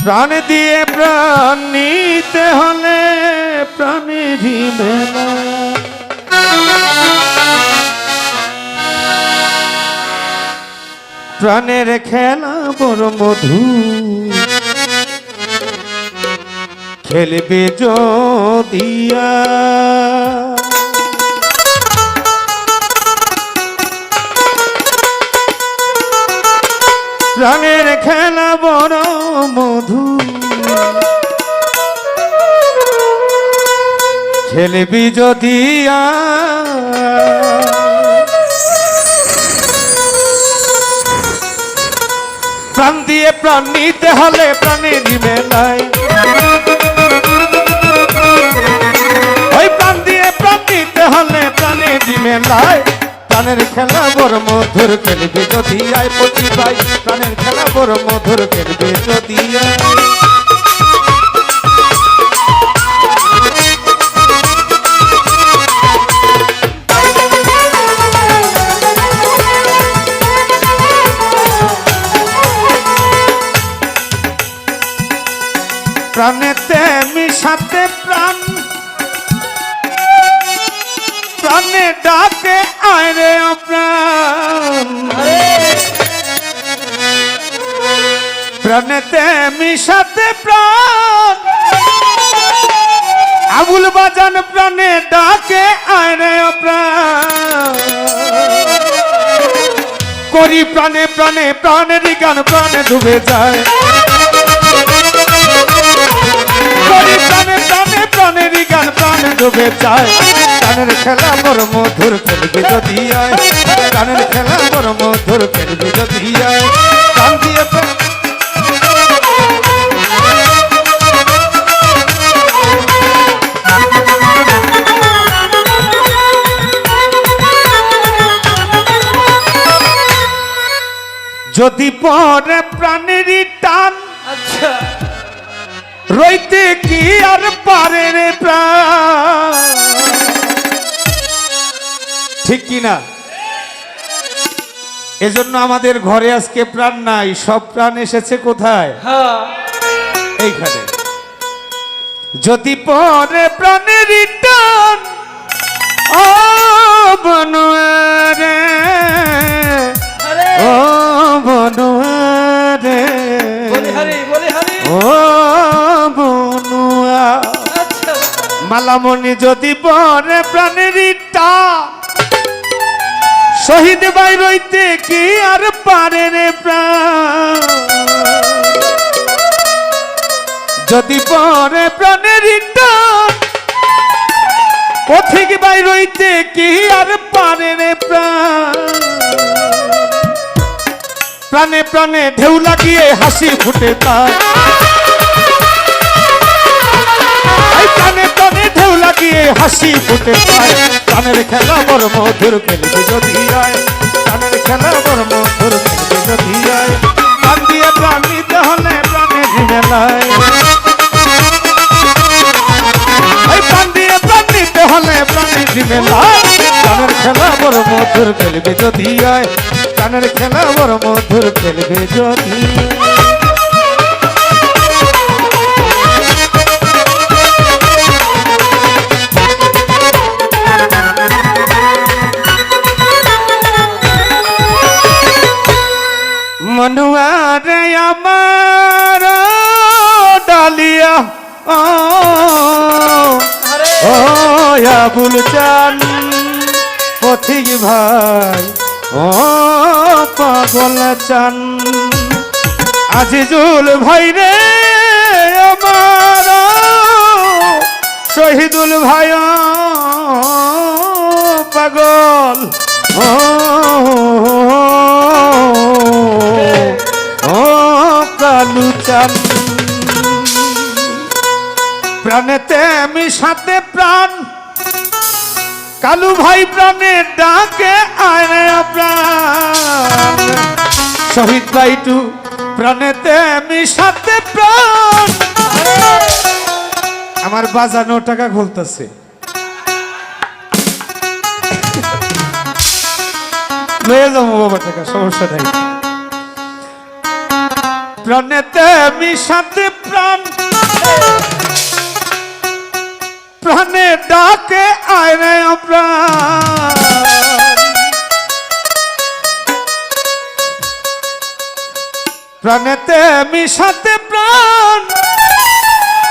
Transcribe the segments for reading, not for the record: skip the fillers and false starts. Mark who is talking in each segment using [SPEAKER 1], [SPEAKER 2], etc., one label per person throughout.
[SPEAKER 1] প্রাণ দিয়ে প্রাণ নিতে হলে প্রাণেরই মেলা। প্রাণের খেলা বড় মধু, খেলবে যদিয়া প্রাণের খেলা বড় মধু, খেলবি যদিয়া প্রাণ দিয়ে প্রাণ নিতে হলে প্রাণেরই মেলায়। ওই প্রাণ দিয়ে প্রাণ নিতে হলে প্রাণেরই মেলায়। প্রাণের খেলা বড় মধুর, খেলবে যদি আয় পতি ভাই। প্রাণের খেলা বড় মধুর, খেলবে যদি আয়। প্রাণেতে মিশাতে প্রাণ, প্রাণে ডাকে আয় রে প্রাণ। প্রাণেতে মিশাতে প্রাণ, আবুল বাজান প্রাণে ডাকে আয় রে প্রাণ। করি প্রাণে প্রাণে প্রাণেরই গান, প্রাণে ডুবে যায়। করি প্রাণে প্রাণে প্রাণেরই গান, প্রাণে ডুবে যায়। প্রাণের খেলা বড় মধুর, খেলবে যদি আয়। প্রাণের খেলা বড় মধুর, খেলবে যদি আয়। প্রাণ দিয়ে যদি পরে প্রাণেরই টান, আচ্ছা রইতে কি আর পারে রে প্রাণ। ঠিক কিনা? এজন্য আমাদের ঘরে আজকে প্রাণ নাই, সব প্রাণ এসেছে কোথায়? এইখানে। যদি পরে প্রাণেরই টান, ও বনুয়ারে, ও বনুয়ারে, ও বনুয়া। মালামণি যদি পরে প্রাণেরই টান, শহীদ ভাই রইতে কি আর পারে রে প্রাণ। যদি পরে প্রাণেরই টান, পথিক ভাই রইতে কি আর পারে রে প্রাণ। প্রাণে প্রাণে ঢেউ লাগিয়ে হাসি ফুটে তার। প্রাণে প্রাণে ঢেউ লাগিয়ে হাসি ফুটে পায়। প্রাণের খেলা বড় মধুর, খেলবে যদি আয়। প্রাণের খেলা বড় মধুর, খেলবে যদি আয়। প্রাণ দিয়ে প্রাণ নিতে হলে প্রাণের মেলায়। প্রাণ দিয়ে প্রাণ নিতে হলে প্রাণের মেলায়। প্রাণের খেলা বড় মধুর, খেলবে যদি আয়। প্রাণের খেলা বড় মধুর, খেলবে যদি। মনুয়ারে আমার ডালিয়া, ও আবুল চান পথিক ভাই, ও পাগল চান। আজিজুল ভাই রে আমার, শহীদুল ভাই পাগল, ও কালু চান। প্রাণেতে মিশাতে প্রাণ, কালু ভাই প্রাণে ডাকে আয় রে প্রাণ। শহীদ ভাই টু প্রাণেতে মিশাতে প্রাণ। আমার বাজানো টাকা খুলতেছে, লয়ে যাবো বাবা টাকা, সমস্যা নাই। প্রাণেতে মিশাতে প্রাণ প্রাণে ডাকে আয় রে প্রাণ প্রাণেতে মিশাতে প্রাণ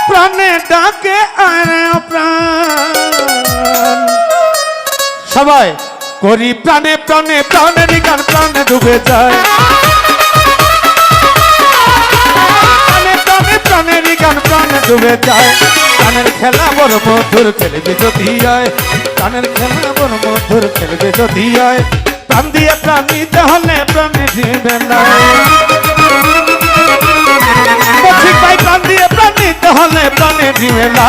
[SPEAKER 1] প্রাণে ডাকে আয় রে প্রাণ সবাই করি প্রাণে প্রাণে প্রাণের গান প্রাণে ডুবে যায় প্রাণের গান প্রাণে ডুবে যায় গানের খেলা বড় মধুর খেলবে যদি আয় গানের খেলা বড় মধুর খেলবে যদি আয় প্রাণ দিয়ে প্রাণ নিতে হলে প্রাণে দিবে না ঠিক ভাই প্রাণ দিয়ে প্রাণ নিতে হলে প্রাণে দিবে না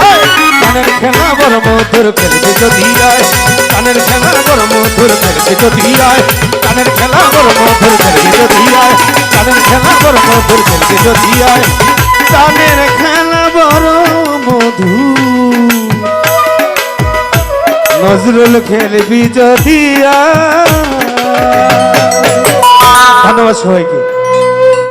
[SPEAKER 1] গানের খেলা বড় মধুর খেলবে যদি আয় গানের খেলা বড় মধুর খেলবে যদি আয় গানের খেলা বড় মধুর খেলবে যদি আয় গানের খেলা বড় মধুর খেলবে যদি আয় গানের খেলা বড় মধু নজরুল খেলবি যদি ধন্যবাদ সবাইকে।